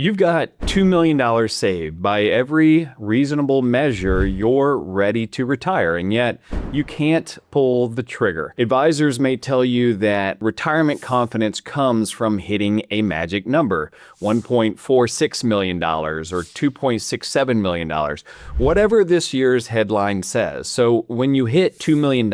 You've got $2 million saved. By every reasonable measure, you're ready to retire, and yet you can't pull the trigger. Advisors may tell you that retirement confidence comes from hitting a magic number, $1.46 million or $2.67 million, whatever this year's headline says. So when you hit $2 million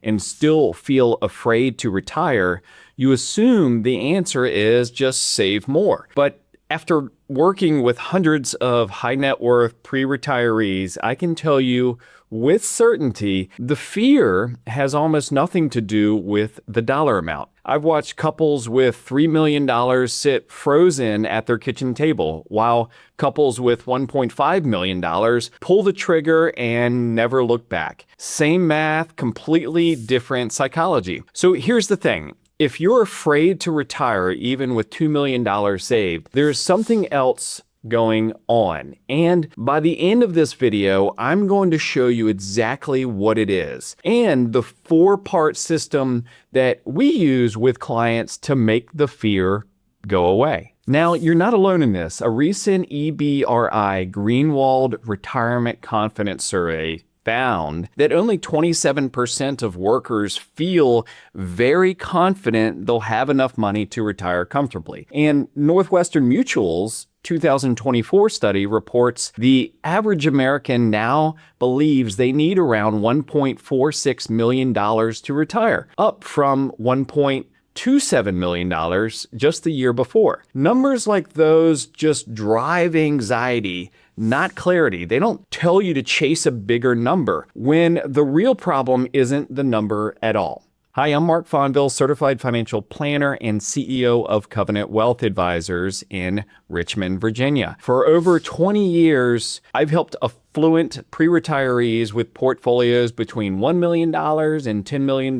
and still feel afraid to retire, you assume the answer is just save more. But after working with hundreds of high net worth pre-retirees, I can tell you with certainty, the fear has almost nothing to do with the dollar amount. I've watched couples with $3 million sit frozen at their kitchen table, while couples with $1.5 million pull the trigger and never look back. Same math, completely different psychology. So here's the thing. If you're afraid to retire, even with $2 million saved, there's something else going on. And by the end of this video, I'm going to show you exactly what it is and the 4-part system that we use with clients to make the fear go away. Now, you're not alone in this. A recent EBRI Greenwald Retirement Confidence Survey found that only 27% of workers feel very confident they'll have enough money to retire comfortably. And Northwestern Mutual's 2024 study reports the average American now believes they need around $1.46 million to retire, up from $1.27 million just the year before. Numbers like those just drive anxiety, not clarity. They don't tell you to chase a bigger number when the real problem isn't the number at all. Hi, I'm Mark Fonville, certified financial planner and CEO of Covenant Wealth Advisors in Richmond, Virginia. For over 20 years, I've helped affluent pre-retirees with portfolios between $1 million and $10 million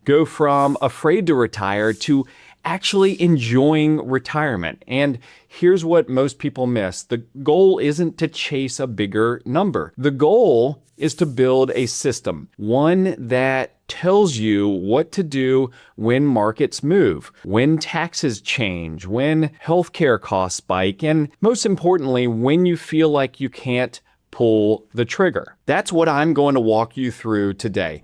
go from afraid to retire to actually enjoying retirement. And here's what most people miss. The goal isn't to chase a bigger number. The goal is to build a system, one that tells you what to do when markets move, when taxes change, when healthcare costs spike, and most importantly, when you feel like you can't pull the trigger. That's what I'm going to walk you through today.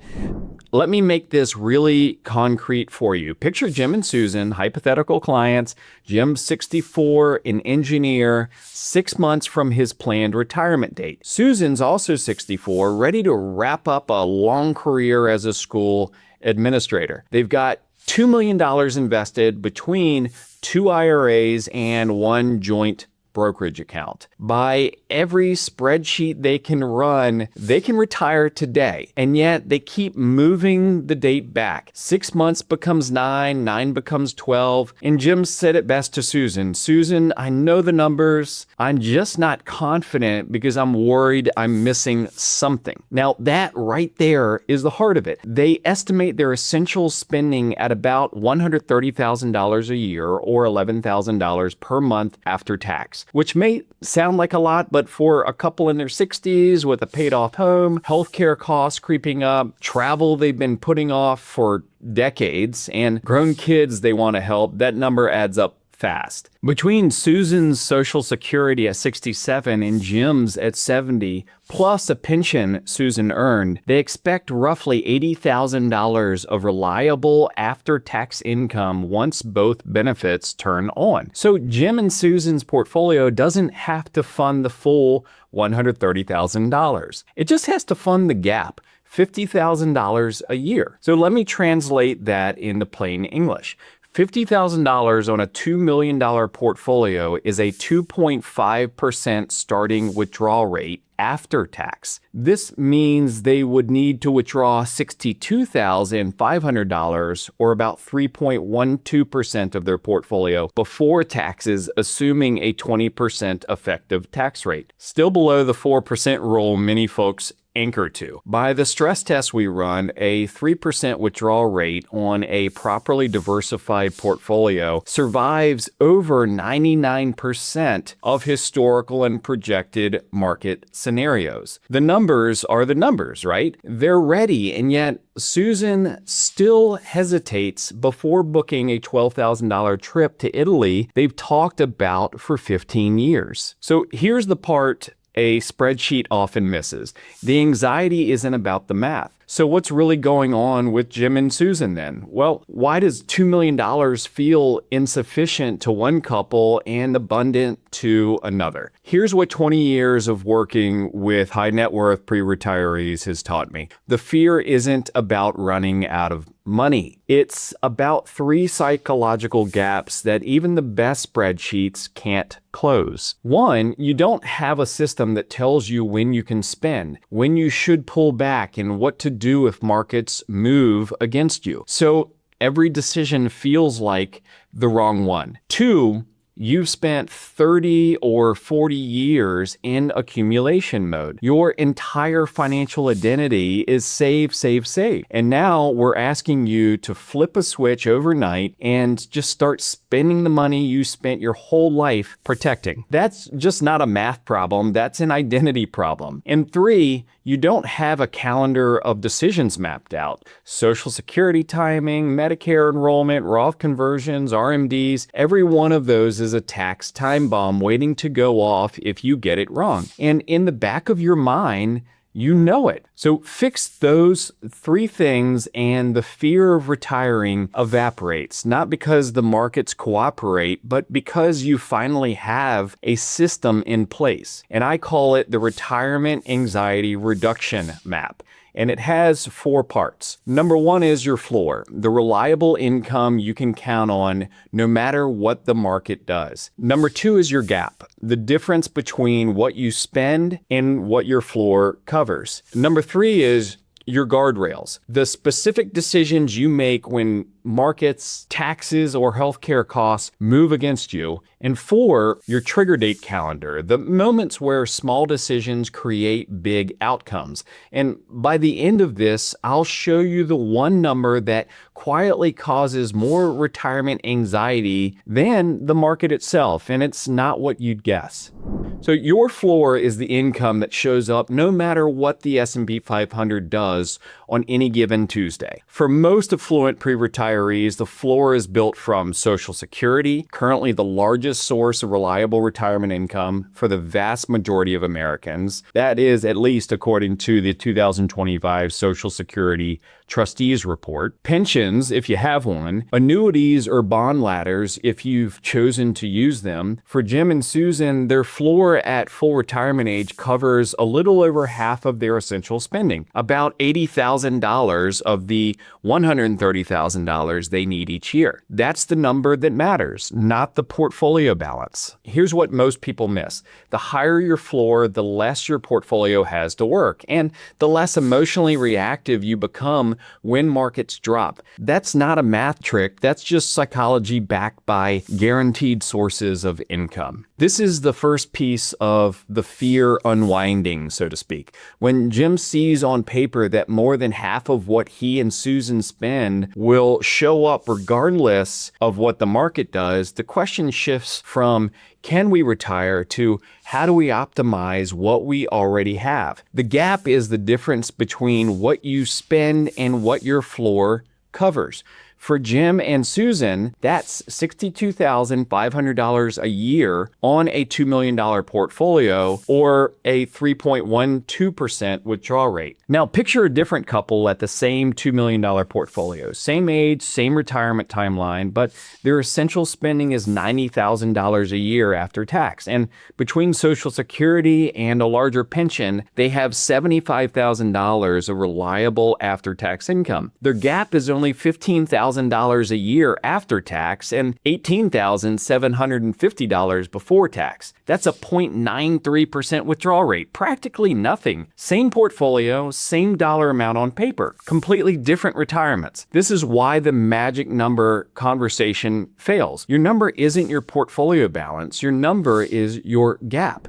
Let me make this really concrete for you. Picture Jim and Susan, hypothetical clients. Jim's 64, an engineer, 6 months from his planned retirement date. Susan's also 64, ready to wrap up a long career as a school administrator. They've got $2 million invested between 2 IRAs and 1 joint brokerage account. By every spreadsheet they can run, they can retire today, and yet they keep moving the date back. 6 months becomes 9, 9 becomes 12, and Jim said it best to Susan, "Susan, I know the numbers. I'm just not confident because I'm worried I'm missing something." Now, that right there is the heart of it. They estimate their essential spending at about $130,000 a year or $11,000 per month after tax, which may sound like a lot, but for a couple in their 60s with a paid off home, healthcare costs creeping up, travel they've been putting off for decades, and grown kids they want to help, that number adds up fast. Between Susan's Social Security at 67 and Jim's at 70, plus a pension Susan earned, they expect roughly $80,000 of reliable after-tax income once both benefits turn on. So Jim and Susan's portfolio doesn't have to fund the full $130,000. It just has to fund the gap, $50,000 a year. So let me translate that into plain English. $50,000 on a $2 million portfolio is a 2.5% starting withdrawal rate after tax. This means they would need to withdraw $62,500 or about 3.12% of their portfolio before taxes, assuming a 20% effective tax rate. Still below the 4% rule many folks anchor to. By the stress test we run, a 3% withdrawal rate on a properly diversified portfolio survives over 99% of historical and projected market scenarios. The numbers are the numbers, right? They're ready, and yet Susan still hesitates before booking a $12,000 trip to Italy they've talked about for 15 years. So here's the part a spreadsheet often misses. The anxiety isn't about the math. So what's really going on with Jim and Susan then? Well, why does $2 million feel insufficient to one couple and abundant to another? Here's what 20 years of working with high net worth pre-retirees has taught me. The fear isn't about running out of money. It's about 3 psychological gaps that even the best spreadsheets can't close. 1, you don't have a system that tells you when you can spend, when you should pull back, and what to do if markets move against you. So every decision feels like the wrong one. 2, you've spent 30 or 40 years in accumulation mode. Your entire financial identity is save, save, save. And now we're asking you to flip a switch overnight and just start spending the money you spent your whole life protecting. That's just not a math problem. That's an identity problem. And 3, you don't have a calendar of decisions mapped out. Social Security timing, Medicare enrollment, Roth conversions, RMDs, every one of those is a tax time bomb waiting to go off if you get it wrong. And in the back of your mind, you know it. So fix those 3 things and the fear of retiring evaporates, not because the markets cooperate, but because you finally have a system in place. And I call it the Retirement Anxiety Reduction Map. And it has 4 parts. Number 1 is your floor, the reliable income you can count on no matter what the market does. Number 2 is your gap, the difference between what you spend and what your floor covers. Number 3 is your guardrails, the specific decisions you make when markets, taxes, or healthcare costs move against you. And 4, your trigger date calendar, the moments where small decisions create big outcomes. And by the end of this, I'll show you the one number that quietly causes more retirement anxiety than the market itself, and it's not what you'd guess. So your floor is the income that shows up no matter what the S&P 500 does on any given Tuesday. For most affluent pre-retirees, the floor is built from Social Security, currently the largest source of reliable retirement income for the vast majority of Americans. That is at least according to the 2025 Social Security Trustees Report. Pensions, if you have one, annuities or bond ladders, if you've chosen to use them. For Jim and Susan, their floor at full retirement age covers a little over half of their essential spending, about $80,000 of the $130,000 they need each year. That's the number that matters, not the portfolio balance. Here's what most people miss. The higher your floor, the less your portfolio has to work, and the less emotionally reactive you become when markets drop. That's not a math trick. That's just psychology backed by guaranteed sources of income. This is the first piece of the fear unwinding, so to speak. When Jim sees on paper that more than half of what he and Susan spend will show up regardless of what the market does, the question shifts from can we retire to how do we optimize what we already have? The gap is the difference between what you spend and what your floor covers. For Jim and Susan, that's $62,500 a year on a $2 million portfolio or a 3.12% withdrawal rate. Now, picture a different couple at the same $2 million portfolio. Same age, same retirement timeline, but their essential spending is $90,000 a year after tax. And between Social Security and a larger pension, they have $75,000 of reliable after-tax income. Their gap is only $15,000 $20,000 a year after tax and $18,750 before tax. That's a 0.93% withdrawal rate, practically nothing. Same portfolio, same dollar amount on paper, completely different retirements. This is why the magic number conversation fails. Your number isn't your portfolio balance, your number is your gap.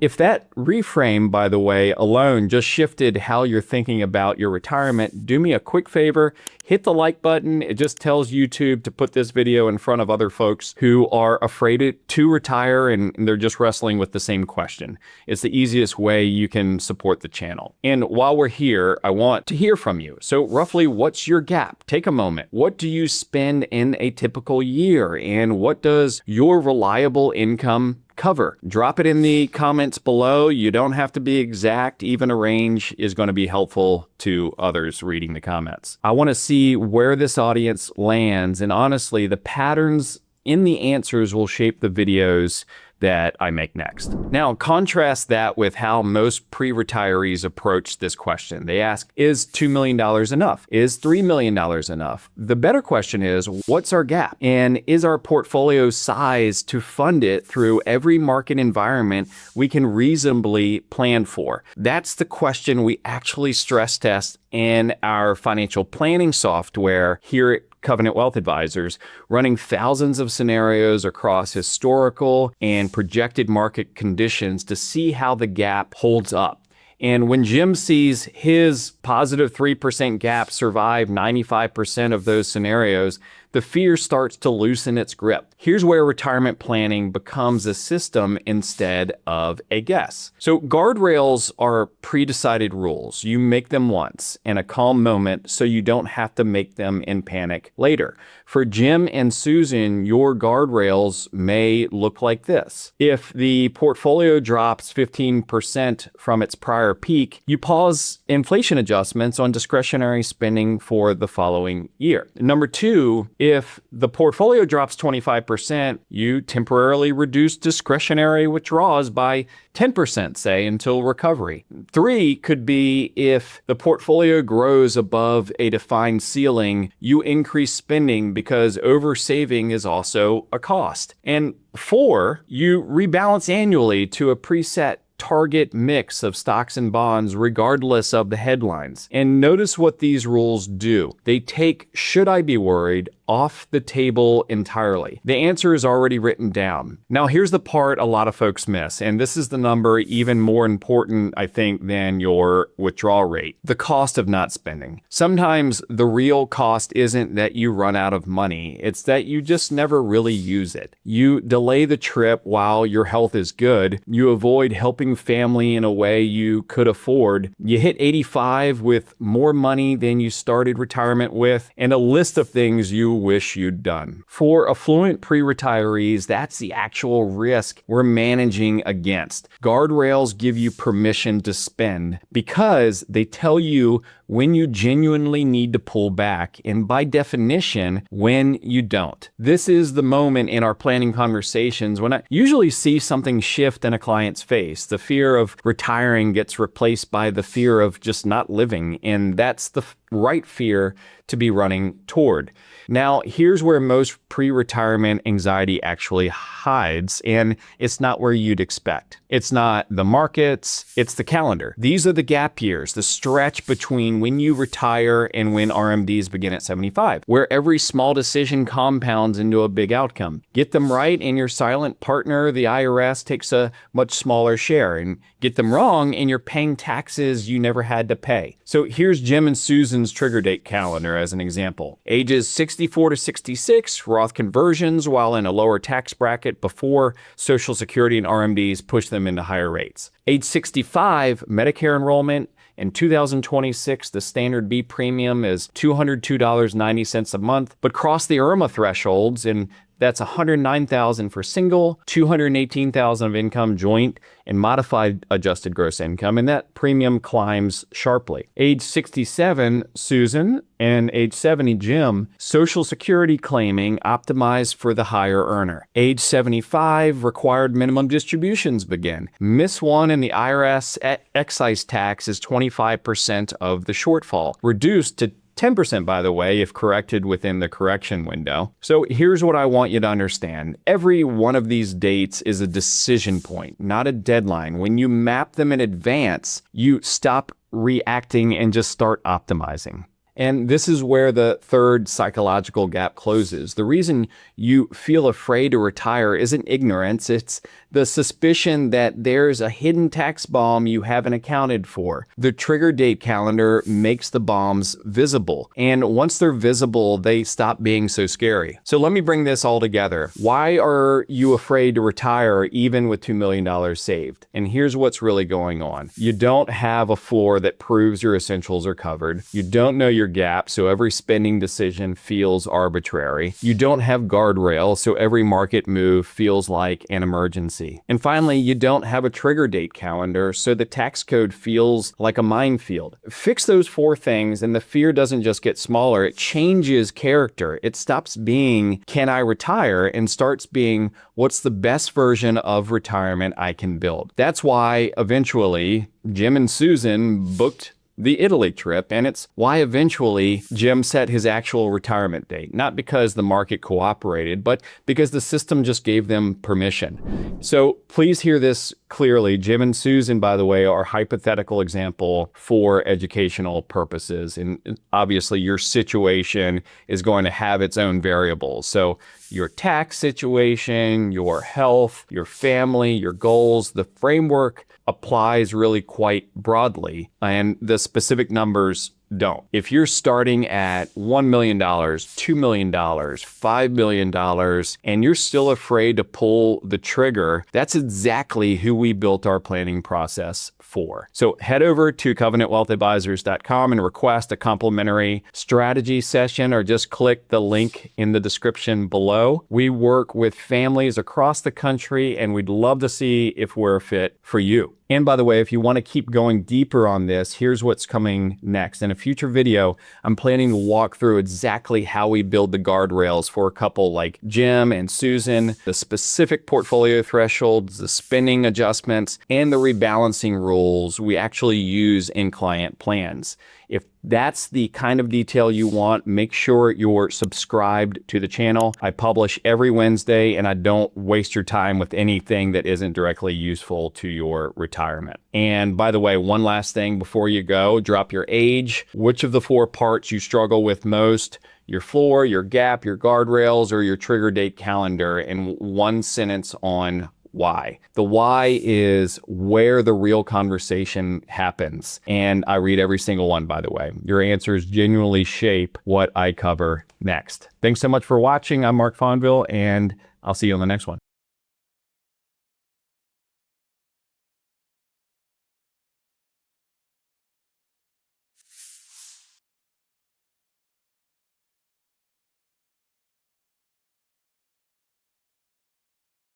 If that reframe, by the way, alone just shifted how you're thinking about your retirement, do me a quick favor, hit the like button. It just tells YouTube to put this video in front of other folks who are afraid to retire and they're just wrestling with the same question. It's the easiest way you can support the channel. And while we're here, I want to hear from you. So roughly, what's your gap? Take a moment. What do you spend in a typical year? And what does your reliable income cover? Drop it in the comments below. You don't have to be exact. Even a range is going to be helpful to others reading the comments. I want to see where this audience lands, and honestly, the patterns in the answers will shape the videos that I make next. Now, contrast that with how most pre-retirees approach this question. They ask, is $2 million enough? Is $3 million enough? The better question is, what's our gap? And is our portfolio size to fund it through every market environment we can reasonably plan for? That's the question we actually stress test in our financial planning software here at Covenant Wealth Advisors, running thousands of scenarios across historical and projected market conditions to see how the gap holds up. And when Jim sees his positive 3% gap survive 95% of those scenarios, the fear starts to loosen its grip. Here's where retirement planning becomes a system instead of a guess. So guardrails are pre-decided rules. You make them once in a calm moment so you don't have to make them in panic later. For Jim and Susan, your guardrails may look like this. If the portfolio drops 15% from its prior peak, you pause inflation adjustments on discretionary spending for the following year. Number two, if the portfolio drops 25%, you temporarily reduce discretionary withdrawals by 10%, say, until recovery. Three could be if the portfolio grows above a defined ceiling, you increase spending because oversaving is also a cost. And four, you rebalance annually to a preset target mix of stocks and bonds regardless of the headlines. And notice what these rules do. They take "should I be worried" off the table entirely. The answer is already written down. Now here's the part a lot of folks miss, and this is the number even more important, I think, than your withdrawal rate: the cost of not spending. Sometimes the real cost isn't that you run out of money, it's that you just never really use it. You delay the trip while your health is good, you avoid helping family in a way you could afford, you hit 85 with more money than you started retirement with, and a list of things you wish you'd done. For affluent pre-retirees, that's the actual risk we're managing against. Guardrails give you permission to spend because they tell you when you genuinely need to pull back, and by definition, when you don't. This is the moment in our planning conversations when I usually see something shift in a client's face. The fear of retiring gets replaced by the fear of just not living, and that's the right fear to be running toward. Now, here's where most pre-retirement anxiety actually hides, and it's not where you'd expect. It's not the markets, it's the calendar. These are the gap years, the stretch between when you retire and when RMDs begin at 75, where every small decision compounds into a big outcome. Get them right, and your silent partner, the IRS, takes a much smaller share, and get them wrong, and you're paying taxes you never had to pay. So here's Jim and Susan's trigger date calendar as an example. Ages 64 to 66, Roth conversions while in a lower tax bracket before Social Security and RMDs push them into higher rates. Age 65, Medicare enrollment. In 2026, the standard B premium is $202.90 a month, but cross the IRMAA thresholds, and that's $109,000 for single, $218,000 of income joint, and modified adjusted gross income, and that premium climbs sharply. Age 67, Susan, and age 70, Jim, Social Security claiming optimized for the higher earner. Age 75, required minimum distributions begin. Miss one and the IRS excise tax is 25% of the shortfall, reduced to 10%, by the way, if corrected within the correction window. So here's what I want you to understand. Every one of these dates is a decision point, not a deadline. When you map them in advance, you stop reacting and just start optimizing. And this is where the third psychological gap closes. The reason you feel afraid to retire isn't ignorance. It's the suspicion that there's a hidden tax bomb you haven't accounted for. The trigger date calendar makes the bombs visible. And once they're visible, they stop being so scary. So let me bring this all together. Why are you afraid to retire even with $2 million saved? And here's what's really going on. You don't have a floor that proves your essentials are covered. You don't know your gap, so every spending decision feels arbitrary. You don't have guardrails, so every market move feels like an emergency. And finally, you don't have a trigger date calendar, so the tax code feels like a minefield. Fix those four things, and the fear doesn't just get smaller, it changes character. It stops being, can I retire, and starts being, what's the best version of retirement I can build? That's why eventually Jim and Susan booked the Italy trip, and it's why eventually Jim set his actual retirement date. Not because the market cooperated, but because the system just gave them permission. So please hear this clearly. Jim and Susan, by the way, are a hypothetical example for educational purposes. And obviously your situation is going to have its own variables. So your tax situation, your health, your family, your goals, the framework applies really quite broadly, and the specific numbers don't. If you're starting at $1 million, $2 million, $5 million, and you're still afraid to pull the trigger, that's exactly who we built our planning process for. So head over to covenantwealthadvisors.com and request a complimentary strategy session, or just click the link in the description below. We work with families across the country, and we'd love to see if we're a fit for you. And by the way, if you want to keep going deeper on this, here's what's coming next. In a future video, I'm planning to walk through exactly how we build the guardrails for a couple like Jim and Susan, the specific portfolio thresholds, the spending adjustments, and the rebalancing rules we actually use in client plans. If that's the kind of detail you want, make sure you're subscribed to the channel. I publish every Wednesday, and I don't waste your time with anything that isn't directly useful to your retirement. And by the way, one last thing before you go, drop your age, which of the four parts you struggle with most, your floor, your gap, your guardrails, or your trigger date calendar, in one sentence on why. The why is where the real conversation happens. And I read every single one, by the way. Your answers genuinely shape what I cover next. Thanks so much for watching. I'm Mark Fonville, and I'll see you on the next one.